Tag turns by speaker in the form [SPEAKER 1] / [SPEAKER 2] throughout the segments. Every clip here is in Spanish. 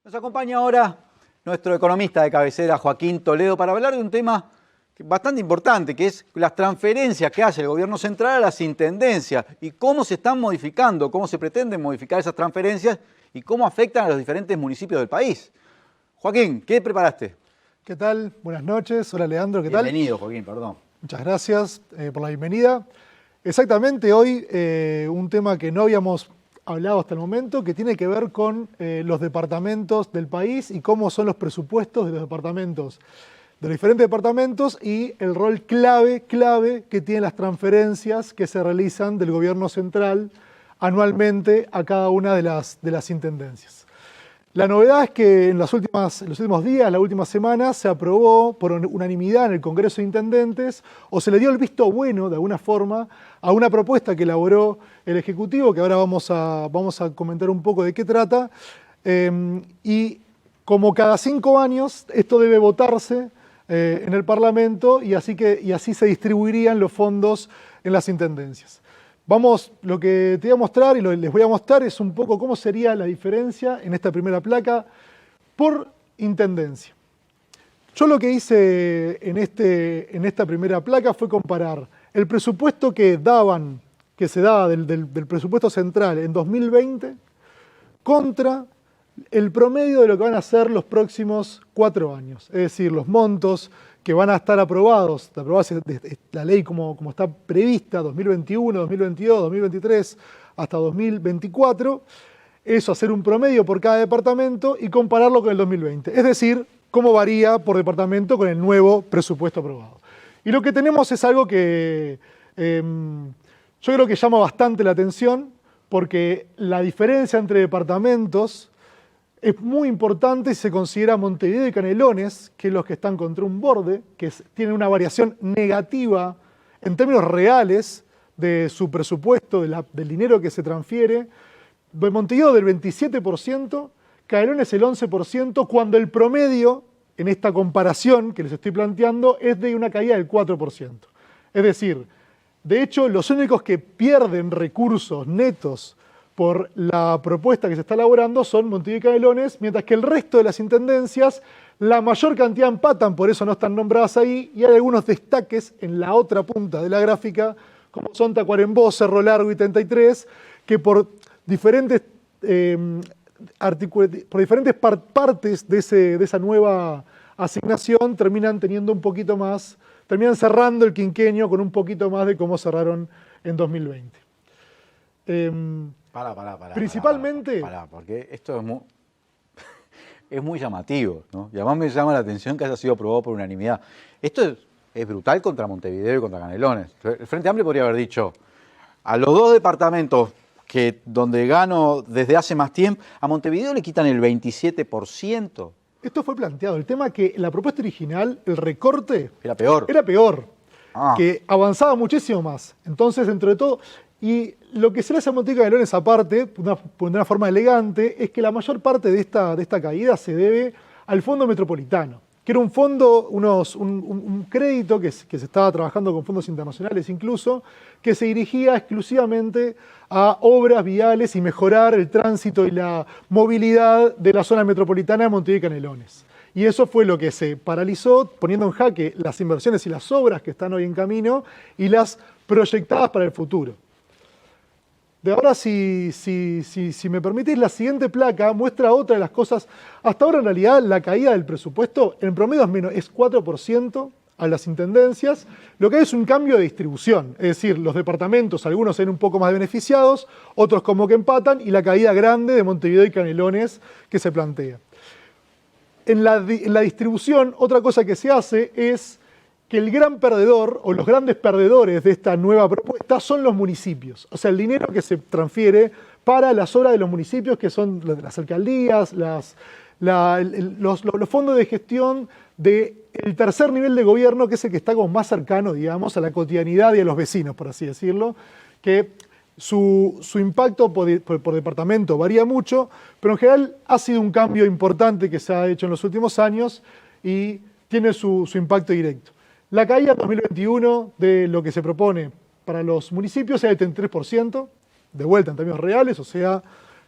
[SPEAKER 1] Nos acompaña ahora nuestro economista de cabecera, Joaquín Toledo, para hablar de un tema bastante importante, que es las transferencias que hace el gobierno central a las intendencias y cómo se están modificando, cómo se pretenden modificar esas transferencias y cómo afectan a los diferentes municipios del país. Joaquín, ¿qué preparaste?
[SPEAKER 2] ¿Qué tal? Buenas noches. Hola, Leandro, ¿qué tal?
[SPEAKER 1] Bienvenido, Joaquín, perdón.
[SPEAKER 2] Muchas gracias por la bienvenida. Exactamente, hoy un tema que no habíamos hablado hasta el momento, que tiene que ver con los departamentos del país y cómo son los presupuestos de los departamentos, de los diferentes departamentos y el rol clave que tienen las transferencias que se realizan del gobierno central anualmente a cada una de las intendencias. La novedad es que en los últimos días, la última semana, se aprobó por unanimidad en el Congreso de Intendentes, o se le dio el visto bueno, de alguna forma, a una propuesta que elaboró el Ejecutivo, que ahora vamos a comentar un poco de qué trata, y como cada 5 años esto debe votarse en el Parlamento y así se distribuirían los fondos en las intendencias. Lo que te voy a mostrar y les voy a mostrar es un poco cómo sería la diferencia en esta primera placa por intendencia. Yo lo que hice en esta primera placa fue comparar el presupuesto que se daba del presupuesto central en 2020 contra el promedio de lo que van a ser los próximos 4 años. Es decir, los montos que van a estar aprobados la ley como está prevista, 2021, 2022, 2023, hasta 2024, eso, hacer un promedio por cada departamento y compararlo con el 2020. Es decir, cómo varía por departamento con el nuevo presupuesto aprobado. Y lo que tenemos es algo que yo creo que llama bastante la atención, porque la diferencia entre departamentos es muy importante si se considera Montevideo y Canelones, que es los que están contra un borde, que tienen una variación negativa en términos reales de su presupuesto, del dinero que se transfiere. Montevideo del 27%, Canelones el 11%, cuando el promedio, en esta comparación que les estoy planteando, es de una caída del 4%. Es decir, de hecho, los únicos que pierden recursos netos por la propuesta que se está elaborando son Montevideo y Canelones, mientras que el resto de las intendencias, la mayor cantidad empatan, por eso no están nombradas ahí, y hay algunos destaques en la otra punta de la gráfica, como son Tacuarembó, Cerro Largo y 33, que por diferentes partes de esa nueva asignación terminan teniendo un poquito más, terminan cerrando el quinquenio con un poquito más de cómo cerraron en 2020. Principalmente...
[SPEAKER 1] porque esto es muy llamativo, ¿no? Y además me llama la atención que haya sido aprobado por unanimidad. Esto es brutal contra Montevideo y contra Canelones. El Frente Amplio podría haber dicho, a los 2 departamentos donde gano desde hace más tiempo, a Montevideo le quitan el 27%.
[SPEAKER 2] Esto fue planteado. El tema que la propuesta original, el recorte...
[SPEAKER 1] Era peor.
[SPEAKER 2] Era peor. Que avanzaba muchísimo más. Entonces, dentro de todo... Y lo que se le hace a Montevideo y Canelones aparte, de una forma elegante, es que la mayor parte de esta caída se debe al Fondo Metropolitano, que era un fondo, un crédito que se estaba trabajando con fondos internacionales incluso, que se dirigía exclusivamente a obras viales y mejorar el tránsito y la movilidad de la zona metropolitana de Montevideo y Canelones. Y eso fue lo que se paralizó, poniendo en jaque las inversiones y las obras que están hoy en camino y las proyectadas para el futuro. De ahora, si me permitís, la siguiente placa muestra otra de las cosas. Hasta ahora, en realidad, la caída del presupuesto, en promedio es 4% a las intendencias. Lo que hay es un cambio de distribución. Es decir, los departamentos, algunos se ven un poco más beneficiados, otros como que empatan, y la caída grande de Montevideo y Canelones que se plantea. En la distribución, otra cosa que se hace es que el gran perdedor o los grandes perdedores de esta nueva propuesta son los municipios. O sea, el dinero que se transfiere para las obras de los municipios, que son las alcaldías, los fondos de gestión del tercer nivel de gobierno, que es el que está como más cercano, digamos, a la cotidianidad y a los vecinos, por así decirlo, que su impacto por departamento varía mucho, pero en general ha sido un cambio importante que se ha hecho en los últimos años y tiene su impacto directo. La caída en 2021 de lo que se propone para los municipios es del 33%, de vuelta en términos reales, o sea,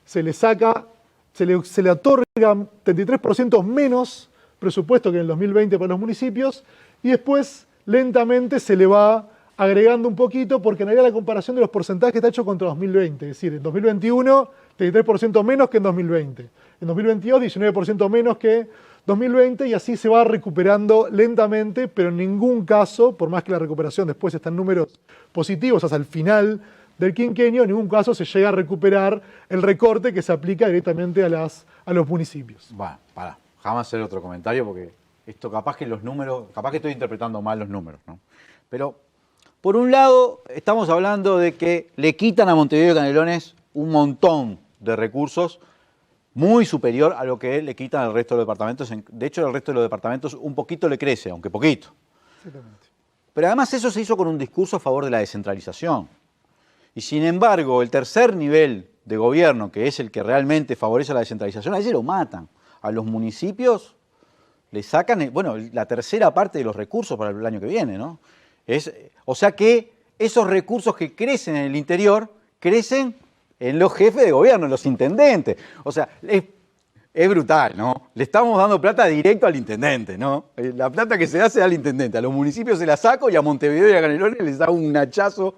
[SPEAKER 2] se se le otorga 33% menos presupuesto que en el 2020 para los municipios y después lentamente se le va agregando un poquito porque en realidad la comparación de los porcentajes está hecho contra 2020, es decir, en 2021 33% menos que en 2020, en 2022 19% menos que 2020 y así se va recuperando lentamente, pero en ningún caso, por más que la recuperación después está en números positivos hasta el final del quinquenio, en ningún caso se llega a recuperar el recorte que se aplica directamente a los municipios.
[SPEAKER 1] Bueno, jamás hacer otro comentario porque esto capaz que los números, capaz que estoy interpretando mal los números, ¿no? Pero, por un lado, estamos hablando de que le quitan a Montevideo y Canelones un montón de recursos muy superior a lo que le quitan al resto de los departamentos. De hecho, el resto de los departamentos un poquito le crece, aunque poquito.
[SPEAKER 2] Exactamente.
[SPEAKER 1] Pero además eso se hizo con un discurso a favor de la descentralización. Y sin embargo, el tercer nivel de gobierno, que es el que realmente favorece la descentralización, a ese lo matan. A los municipios le sacan, la tercera parte de los recursos para el año que viene, ¿no? O sea que esos recursos que crecen en el interior, crecen en los jefes de gobierno, en los intendentes. O sea, es brutal, ¿no? Le estamos dando plata directo al intendente, ¿no? La plata que se da se da al intendente. A los municipios se la saco y a Montevideo y a Canelones les da un hachazo.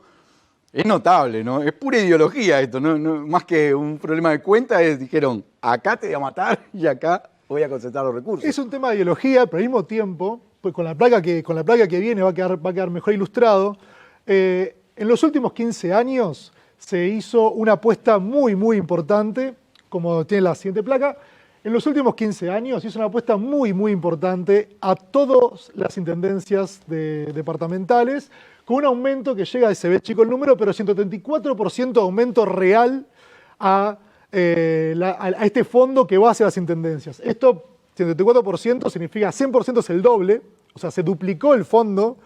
[SPEAKER 1] Es notable, ¿no? Es pura ideología esto, ¿no? Más que un problema de cuenta, dijeron, acá te voy a matar y acá voy a concentrar los recursos.
[SPEAKER 2] Es un tema de ideología, pero al mismo tiempo, pues con la placa que viene va a quedar mejor ilustrado. En los últimos 15 años se hizo una apuesta muy, muy importante, como tiene la siguiente placa. En los últimos 15 años se hizo una apuesta muy, muy importante a todas las intendencias departamentales, con un aumento que llega, se ve chico el número, pero 134% de aumento real a este fondo que va hacia las intendencias. Esto, 134% significa 100% es el doble, o sea, se duplicó el fondo.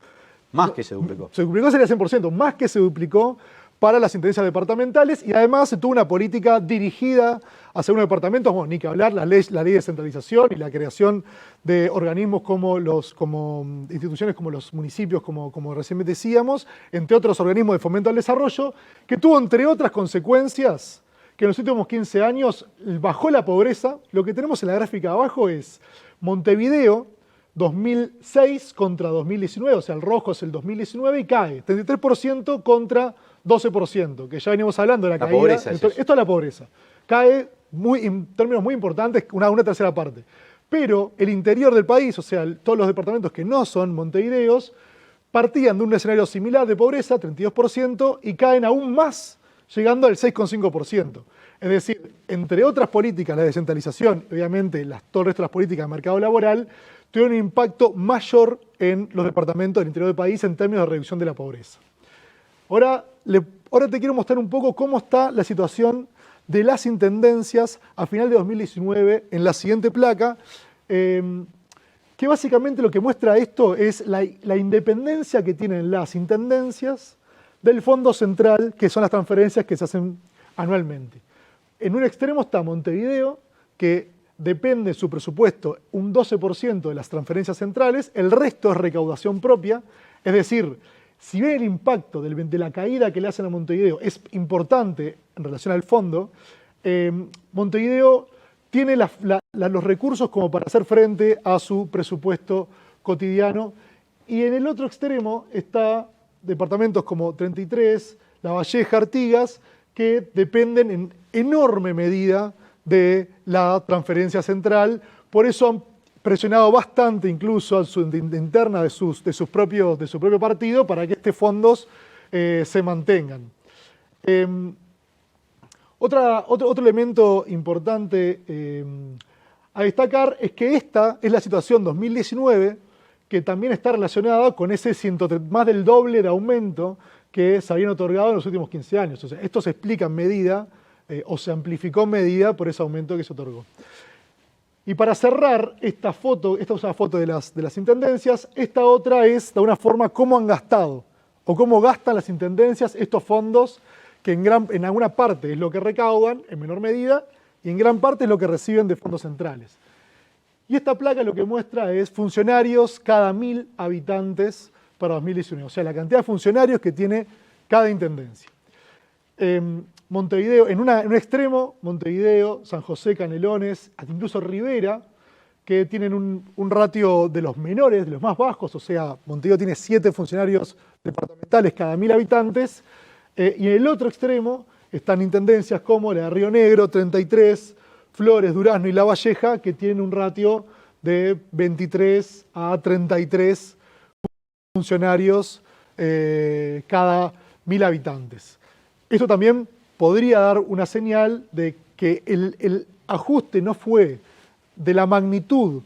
[SPEAKER 1] Más que se duplicó.
[SPEAKER 2] Se duplicó sería 100%, más que se duplicó para las intendencias departamentales y además se tuvo una política dirigida hacia unos departamentos, bueno, ni que hablar, la ley de descentralización y la creación de organismos como instituciones como los municipios, como recién decíamos, entre otros organismos de fomento al desarrollo, que tuvo entre otras consecuencias que en los últimos 15 años bajó la pobreza. Lo que tenemos en la gráfica abajo es Montevideo, 2006 contra 2019, o sea, el rojo es el 2019 y cae 33% contra 12%, que ya venimos hablando de la caída.
[SPEAKER 1] Pobreza es eso.
[SPEAKER 2] Esto es la pobreza. Cae en términos muy importantes, una tercera parte. Pero el interior del país, o sea, todos los departamentos que no son montevideos, partían de un escenario similar de pobreza, 32%, y caen aún más, llegando al 6,5%. Es decir, entre otras políticas, la descentralización, obviamente todo el resto de las políticas de mercado laboral, tuvieron un impacto mayor en los departamentos del interior del país en términos de reducción de la pobreza. Ahora te quiero mostrar un poco cómo está la situación de las intendencias a final de 2019 en la siguiente placa, que básicamente lo que muestra esto es la independencia que tienen las intendencias del Fondo Central, que son las transferencias que se hacen anualmente. En un extremo está Montevideo, que depende su presupuesto un 12% de las transferencias centrales, el resto es recaudación propia, es decir, si bien el impacto de la caída que le hacen a Montevideo es importante en relación al fondo, Montevideo tiene los recursos como para hacer frente a su presupuesto cotidiano. Y en el otro extremo está departamentos como 33, La Valleja, Artigas, que dependen en enorme medida de la transferencia central. Por eso han presionado bastante incluso a su interna de su propio partido para que estos fondos se mantengan. Otro elemento importante a destacar es que esta es la situación 2019, que también está relacionada con ese más del doble de aumento que se habían otorgado en los últimos 15 años. O sea, esto se explica en medida, o se amplificó en medida por ese aumento que se otorgó. Y para cerrar esta es una foto de las intendencias, esta otra es, de alguna forma, cómo han gastado, o cómo gastan las intendencias estos fondos, que en alguna parte es lo que recaudan, en menor medida, y en gran parte es lo que reciben de fondos centrales. Y esta placa lo que muestra es funcionarios cada 1000 habitantes para 2019, o sea, la cantidad de funcionarios que tiene cada intendencia. Montevideo, en un extremo, Montevideo, San José, Canelones, hasta incluso Rivera, que tienen un ratio de los menores, de los más bajos, o sea, Montevideo tiene 7 funcionarios departamentales cada 1000 habitantes, y en el otro extremo están intendencias como la de Río Negro, 33, Flores, Durazno y La Valleja, que tienen un ratio de 23 a 33 funcionarios cada 1000 habitantes. Esto también podría dar una señal de que el ajuste no fue de la magnitud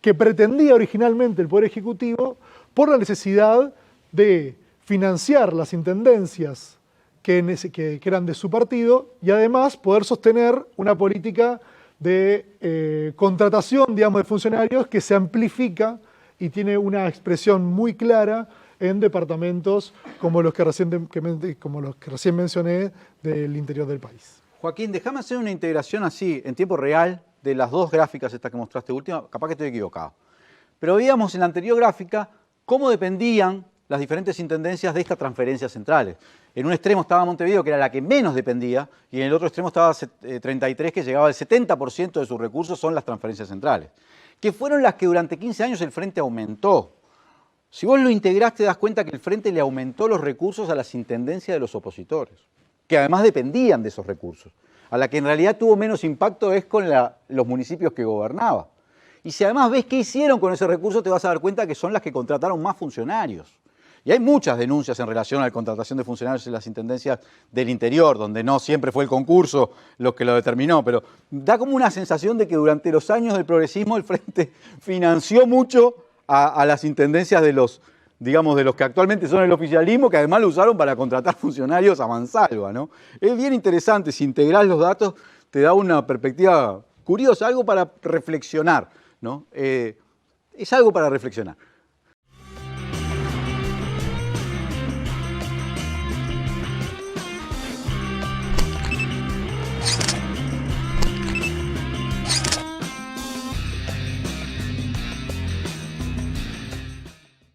[SPEAKER 2] que pretendía originalmente el Poder Ejecutivo por la necesidad de financiar las intendencias que eran de su partido y además poder sostener una política de contratación, digamos, de funcionarios que se amplifica y tiene una expresión muy clara en departamentos como los que recién mencioné del interior del país.
[SPEAKER 1] Joaquín, déjame hacer una integración así, en tiempo real, de las dos gráficas estas que mostraste última, capaz que estoy equivocado. Pero veíamos en la anterior gráfica cómo dependían las diferentes intendencias de estas transferencias centrales. En un extremo estaba Montevideo, que era la que menos dependía, y en el otro extremo estaba 33, que llegaba al 70% de sus recursos son las transferencias centrales, que fueron las que durante 15 años el Frente aumentó. Si vos lo integrás, te das cuenta que el Frente le aumentó los recursos a las intendencias de los opositores, que además dependían de esos recursos. A la que en realidad tuvo menos impacto es con los municipios que gobernaba. Y si además ves qué hicieron con ese recurso, te vas a dar cuenta que son las que contrataron más funcionarios. Y hay muchas denuncias en relación a la contratación de funcionarios en las intendencias del interior, donde no siempre fue el concurso lo que lo determinó, pero da como una sensación de que durante los años del progresismo el Frente financió mucho a las intendencias de los, digamos, de los que actualmente son el oficialismo, que además lo usaron para contratar funcionarios a mansalva, ¿no? Es bien interesante, si integrás los datos, te da una perspectiva curiosa, algo para reflexionar, ¿no? Es algo para reflexionar.